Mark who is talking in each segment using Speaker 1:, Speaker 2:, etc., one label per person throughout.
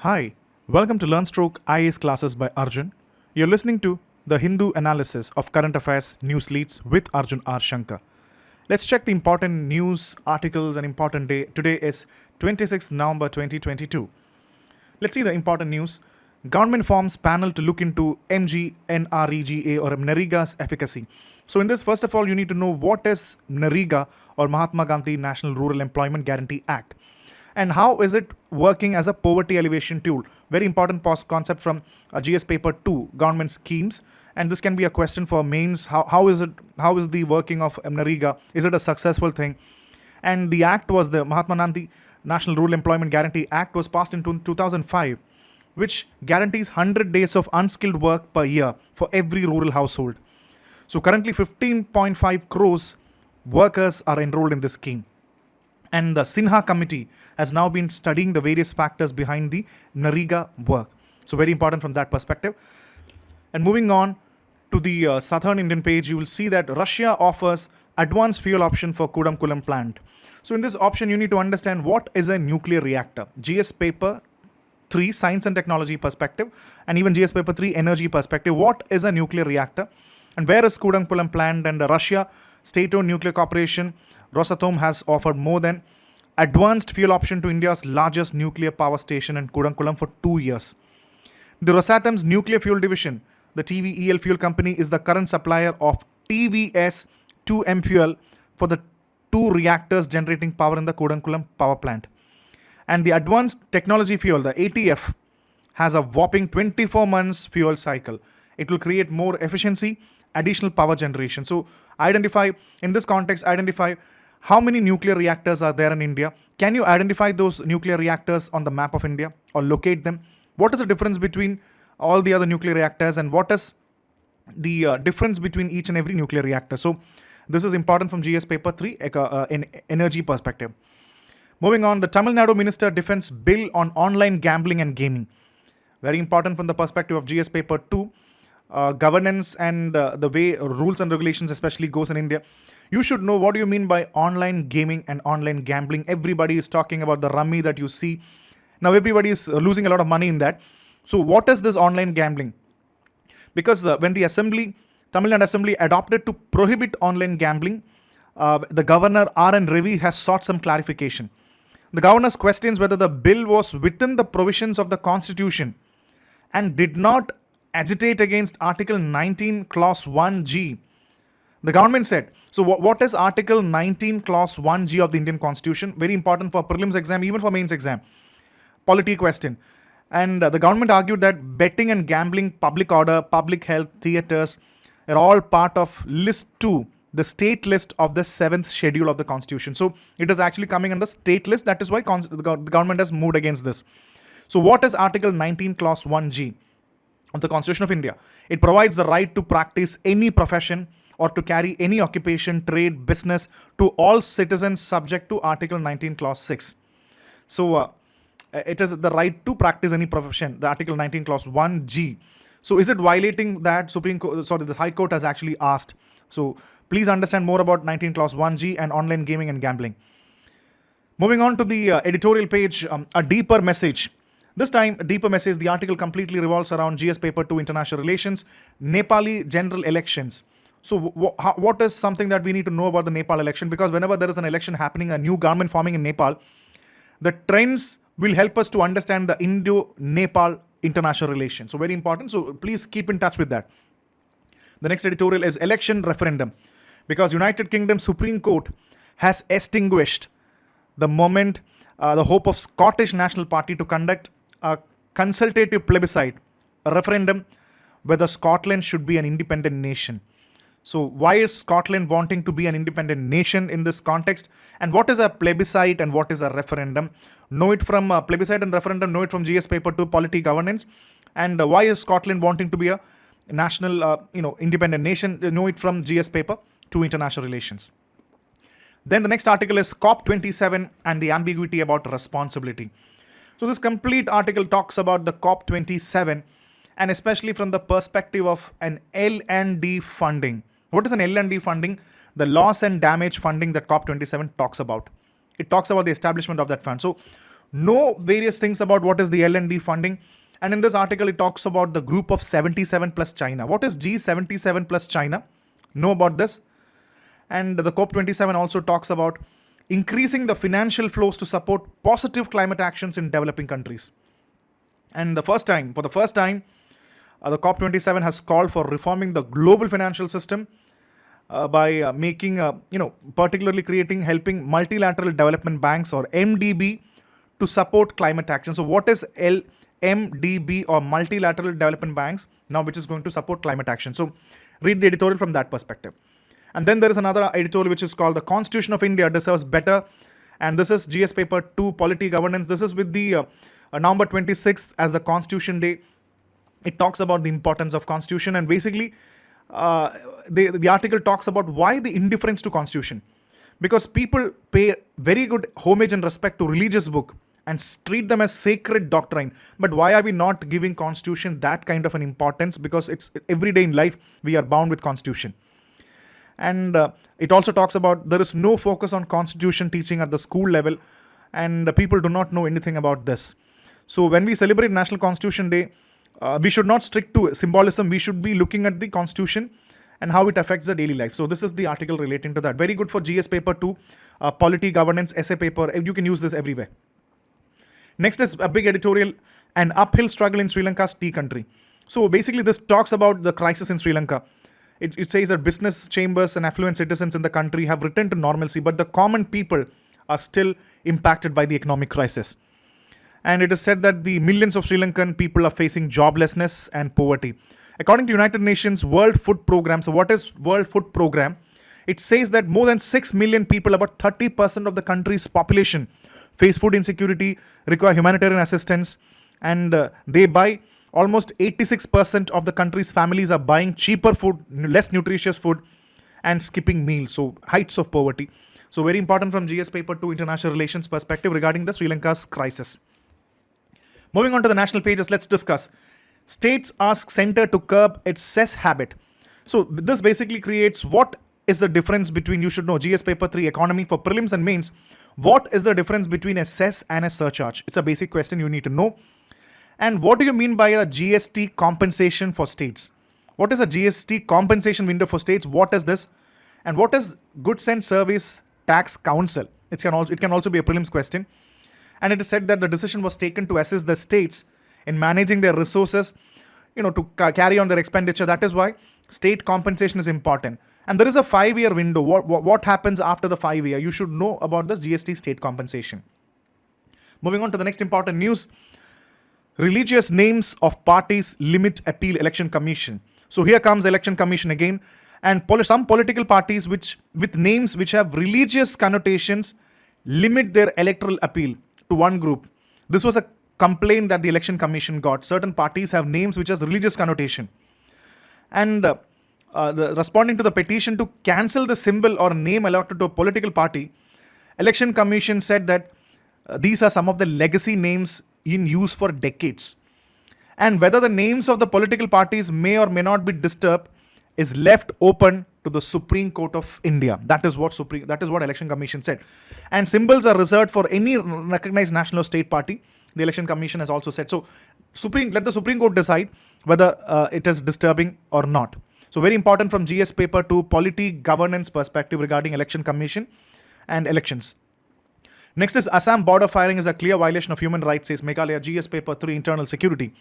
Speaker 1: Hi, welcome to LearnStroke IAS classes by Arjun. You're listening to the Hindu analysis of current affairs news leads with Arjun R Shankar. Let's check the important news articles and important day. Today is 26th November 2022. Let's see the important news. Government forms panel to look into MGNREGA or NREGA's efficacy. So in this, first of all, you need to know what is NREGA or Mahatma Gandhi National Rural Employment Guarantee Act. And how is it working as a poverty alleviation tool? Very important concept from GS paper 2, government schemes. And this can be a question for mains. How is the working of NREGA? Is it a successful thing? And the act was the Mahatma Gandhi National Rural Employment Guarantee Act was passed in 2005, which guarantees 100 days of unskilled work per year for every rural household. So currently 15.5 crores workers are enrolled in this scheme. And the Sinha committee has now been studying the various factors behind the NREGA work. So very important from that perspective. And moving on to the southern Indian page, you will see that Russia offers advanced fuel option for Koregaon plant. So in this option, you need to understand what is a nuclear reactor. GS paper 3, science and technology perspective, and even GS paper 3, energy perspective. What is a nuclear reactor? And where is Koregaon plant? And Russia state-owned nuclear corporation Rosatom has offered more than advanced fuel option to India's largest nuclear power station in Koregaon for 2 years. The Rosatom's nuclear fuel division, the TVEL fuel company, is the current supplier of TVS 2M fuel for the 2 reactors generating power in the Koregaon power plant. And the advanced technology fuel, the ATF, has a whopping 24 months fuel cycle. It will create more efficiency, additional power generation. So identify how many nuclear reactors are there in India. Can you identify those nuclear reactors on the map of India or locate them? What is the difference between all the other nuclear reactors, and what is the difference between each and every nuclear reactor? So this is important from GS paper 3 in energy perspective. Moving on, the Tamil Nadu Minister defends bill on online gambling and gaming. Very important from the perspective of GS paper 2. Governance and the way rules and regulations especially goes in India. You should know what do you mean by online gaming and online gambling. Everybody is talking about the rummy that you see. Now everybody is losing a lot of money in that. So what is this online gambling? Because when the Tamil Nadu Assembly adopted to prohibit online gambling, the Governor R.N. Ravi has sought some clarification. The Governor's questions whether the bill was within the provisions of the Constitution and did not agitate against Article 19 Clause 1G. The government said, so what is Article 19 Clause 1G of the Indian Constitution? Very important for prelims exam, even for mains exam. Polity question. And the government argued that betting and gambling, public order, public health, theatres are all part of List 2, the state list of the 7th schedule of the Constitution. So it is actually coming on the state list. That is why the government has moved against this. So what is Article 19 Clause 1G of the Constitution of India? It provides the right to practice any profession or to carry any occupation, trade, business to all citizens subject to Article 19 Clause 6. So it is the right to practice any profession, the Article 19 Clause 1G. So is it violating that? The High Court has actually asked. So please understand more about 19 Clause 1G and online gaming and gambling. Moving on to the editorial page, a deeper message. This time, a deeper message, the article completely revolves around GS paper 2, international relations, Nepali general elections. So what is something that we need to know about the Nepal election? Because whenever there is an election happening, a new government forming in Nepal, the trends will help us to understand the Indo-Nepal international relations. So very important. So please keep in touch with that. The next editorial is election referendum. Because United Kingdom Supreme Court has extinguished the hope of Scottish National Party to conduct a consultative plebiscite, a referendum, whether Scotland should be an independent nation. So why is Scotland wanting to be an independent nation in this context? And what is a plebiscite and what is a referendum? Know it from plebiscite and referendum, know it from GS paper 2, polity governance. And why is Scotland wanting to be a national, independent nation? Know it from GS paper 2, international relations. Then the next article is COP27 and the ambiguity about responsibility. So this complete article talks about the COP27 and especially from the perspective of an L&D funding. What is an L&D funding? The loss and damage funding that COP27 talks about. It talks about the establishment of that fund. So know various things about what is the L&D funding. And in this article, it talks about the group of 77 plus China. What is G77 plus China? Know about this. And the COP27 also talks about increasing the financial flows to support positive climate actions in developing countries. And for the first time, the COP27 has called for reforming the global financial system by making, particularly helping multilateral development banks or MDB to support climate action. So what is MDB or multilateral development banks now, which is going to support climate action? So read the editorial from that perspective. And then there is another editorial which is called The Constitution of India Deserves Better. And this is GS paper 2, Polity Governance. This is with the November 26th as the Constitution Day. It talks about the importance of Constitution, and basically the article talks about why the indifference to Constitution. Because people pay very good homage and respect to religious book and treat them as sacred doctrine. But why are we not giving Constitution that kind of an importance? Because it's every day in life we are bound with Constitution. And it also talks about there is no focus on Constitution teaching at the school level, and people do not know anything about this. So when we celebrate National Constitution Day, we should not stick to symbolism. We should be looking at the Constitution and how it affects the daily life. So this is the article relating to that. Very good for GS paper 2, Polity Governance essay paper. You can use this everywhere. Next is a big editorial, An Uphill Struggle in Sri Lanka's Tea Country. So basically this talks about the crisis in Sri Lanka. It says that business chambers and affluent citizens in the country have returned to normalcy, but the common people are still impacted by the economic crisis. And it is said that the millions of Sri Lankan people are facing joblessness and poverty. According to United Nations World Food Programme, so what is World Food Programme? It says that more than 6 million people, about 30% of the country's population, face food insecurity, require humanitarian assistance, and they buy almost 86% of the country's families are buying cheaper food, less nutritious food, and skipping meals. So heights of poverty. So very important from GS paper 2 international relations perspective regarding the Sri Lanka's crisis. Moving on to the national pages, let's discuss. States ask center to curb its cess habit. So this basically creates what is the difference between, you should know, GS paper 3 economy for prelims and mains. What is the difference between a cess and a surcharge? It's a basic question you need to know. And what do you mean by a GST compensation for states? What is a GST compensation window for states? What is this? And what is Goods and Service Tax Council? It can also be a prelims question. And it is said that the decision was taken to assist the states in managing their resources, to carry on their expenditure. That is why state compensation is important. And there is a 5-year window. What happens after the 5 year? You should know about this GST state compensation. Moving on to the next important news. Religious names of parties limit appeal election commission. So here comes election commission again, and some political parties with names which have religious connotations limit their electoral appeal to one group. This was a complaint that the election commission got. Certain parties have names which has religious connotation, and responding to the petition to cancel the symbol or name allotted to a political party, election commission said that these are some of the legacy names in use for decades, and whether the names of the political parties may or may not be disturbed is left open to the Supreme Court of India. That is what election commission said. And symbols are reserved for any recognized national or state party, the election commission has also said. So let the Supreme Court decide whether it is disturbing or not. So very important from GS paper 2 polity governance perspective regarding election commission and elections. Next is Assam border firing is a clear violation of human rights, says Meghalaya, GS paper 3 internal security.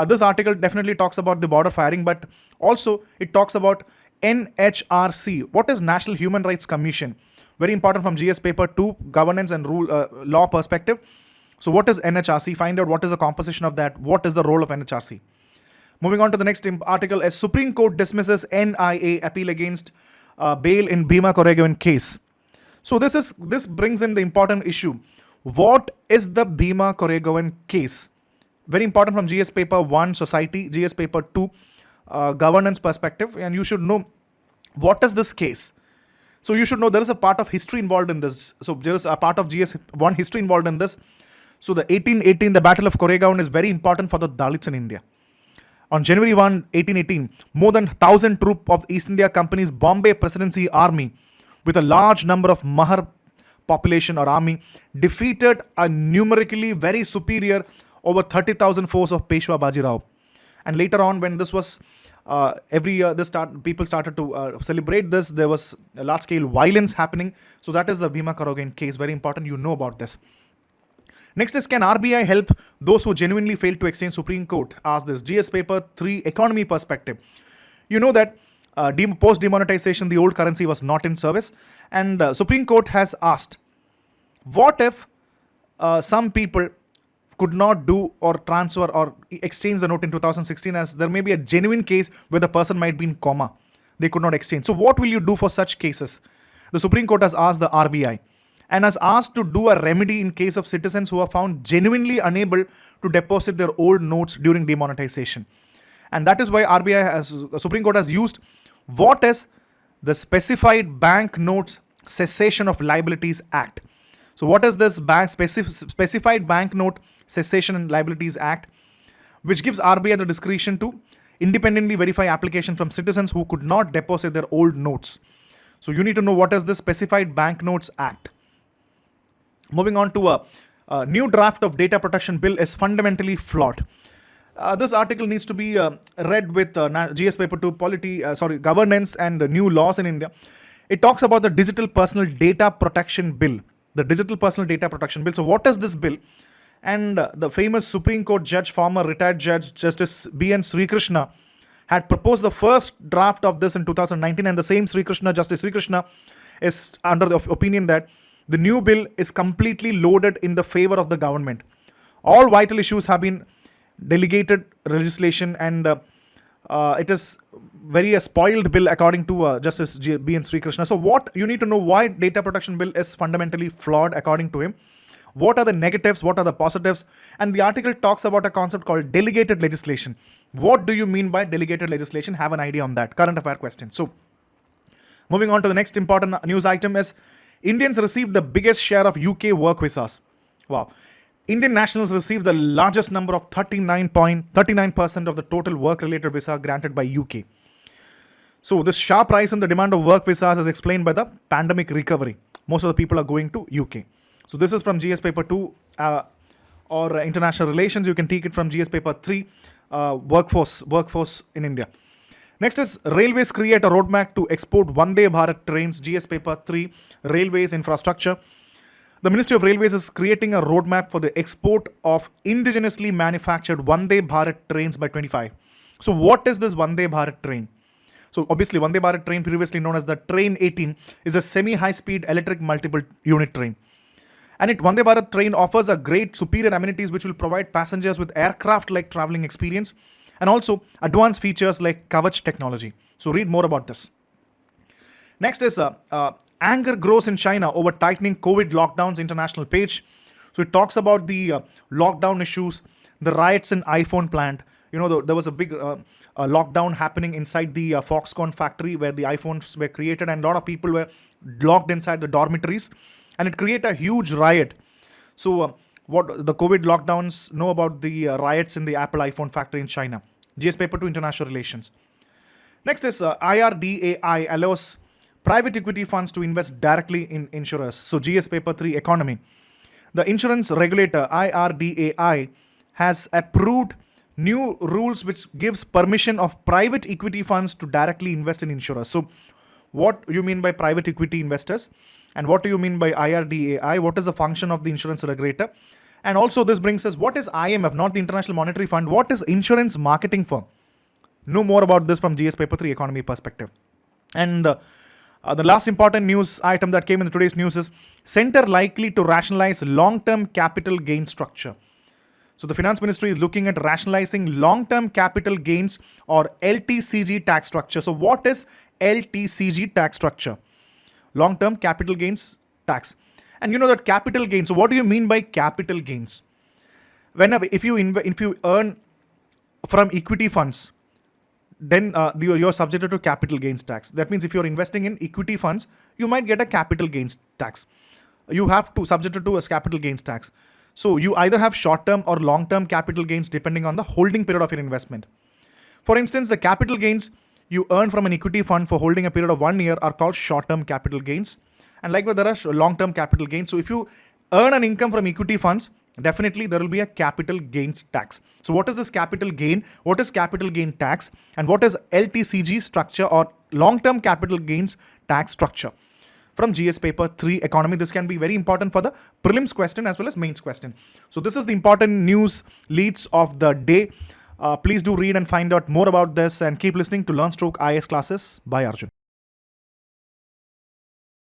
Speaker 1: This article definitely talks about the border firing, but also it talks about NHRC. What is National Human Rights Commission? Very important from GS paper 2 governance and law perspective. So what is NHRC? Find out what is the composition of that. What is the role of NHRC? Moving on to the next article, as Supreme Court dismisses NIA appeal against bail in Bhima Koregaon case. So this brings in the important issue. What is the Bhima Koregaon case? Very important from GS paper 1 society, GS paper 2 governance perspective, and you should know what is this case. So you should know there is a part of history involved in this. So there is a part of GS 1 history involved in this. So the 1818, the Battle of Koregaon is very important for the Dalits in India. On January 1, 1818, more than 1,000 troops of East India Company's Bombay Presidency Army with a large number of Mahar population or army defeated a numerically very superior over 30,000 force of Peshwa Bajirao. And later on, when this was every year, people started to celebrate this. There was a large-scale violence happening. So that is the Bhima Koregaon case. Very important. You know about this. Next is, can RBI help those who genuinely failed to exchange? Supreme Court asked this. GS paper 3 economy perspective. You know that post demonetization, the old currency was not in service, and Supreme Court has asked, what if some people could not do or transfer or exchange the note in 2016, as there may be a genuine case where the person might be in coma, they could not exchange. So what will you do for such cases? The Supreme Court has asked the RBI and has asked to do a remedy in case of citizens who are found genuinely unable to deposit their old notes during demonetization. And that is why Supreme Court has used what is the Specified Bank Notes Cessation of Liabilities Act. So what is this Specified Bank Note Cessation and Liabilities Act, which gives RBI the discretion to independently verify application from citizens who could not deposit their old notes. So you need to know what is the Specified Bank Notes Act. Moving on to a new draft of data protection bill is fundamentally flawed. This article needs to be read with GS paper 2 governance and new laws in India. It talks about the digital personal data protection bill. The digital personal data protection bill. So what is this bill? And the famous Supreme Court judge, former retired judge, Justice B.N. Srikrishna, had proposed the first draft of this in 2019, and the same Justice Srikrishna is under the opinion that the new bill is completely loaded in the favor of the government. All vital issues have been delegated legislation, and it is very a spoiled bill according to Justice B.N. Srikrishna. So what you need to know, why data protection bill is fundamentally flawed according to him. What are the negatives? What are the positives? And the article talks about a concept called delegated legislation. What do you mean by delegated legislation? Have an idea on that. Current affair question. So moving on to the next important news item is Indians received the biggest share of UK work visas. Wow. Indian nationals received the largest number of 39% of the total work-related visa granted by UK. So this sharp rise in the demand of work visas is explained by the pandemic recovery. Most of the people are going to UK. So this is from GS paper 2 or international relations. You can take it from GS paper 3, workforce in India. Next is railways create a roadmap to export Vande Bharat trains. GS paper 3, railways infrastructure. The Ministry of Railways is creating a roadmap for the export of indigenously manufactured Vande Bharat trains by 25. So what is this Vande Bharat train? So obviously Vande Bharat train, previously known as the Train 18, is a semi-high-speed electric multiple unit train. And Vande Bharat train offers a great superior amenities which will provide passengers with aircraft-like traveling experience, and also advanced features like Kavach technology. So read more about this. Next is anger grows in China over tightening COVID lockdowns, international page. So it talks about the lockdown issues, the riots in iPhone plant. You know, there was a big lockdown happening inside the Foxconn factory where the iPhones were created, and a lot of people were locked inside the dormitories, and it created a huge riot. So what the COVID lockdowns know about the riots in the Apple iPhone factory in China. GS paper 2 international relations. Next is IRDAI allows private equity funds to invest directly in insurers. So GS paper 3 economy. The insurance regulator IRDAI has approved new rules which gives permission of private equity funds to directly invest in insurers. So what do you mean by private equity investors? And what do you mean by IRDAI? What is the function of the insurance regulator? And also this brings us, what is IMF, not the International Monetary Fund? What is insurance marketing firm? Know more about this from GS paper 3 economy perspective. And the last important news item that came in today's news is center likely to rationalize long-term capital gain structure. So the finance ministry is looking at rationalizing long-term capital gains or LTCG tax structure. So what is LTCG tax structure? Long-term capital gains tax. And you know that capital gains. So what do you mean by capital gains? Whenever if you earn from equity funds, then you're subjected to capital gains tax. That means if you're investing in equity funds, you might get a capital gains tax. You have to subject to a capital gains tax. So you either have short-term or long-term capital gains depending on the holding period of your investment. For instance, the capital gains you earn from an equity fund for holding a period of 1 year are called short-term capital gains. And likewise, there are long-term capital gains. So if you earn an income from equity funds, definitely there will be a capital gains tax. So what is this capital gain? What is capital gain tax? And what is LTCG structure or long-term capital gains tax structure? From GS paper 3 economy, this can be very important for the prelims question as well as mains question. So this is the important news leads of the day. Please do read and find out more about this and keep listening to LearnStroke IAS classes by Arjun.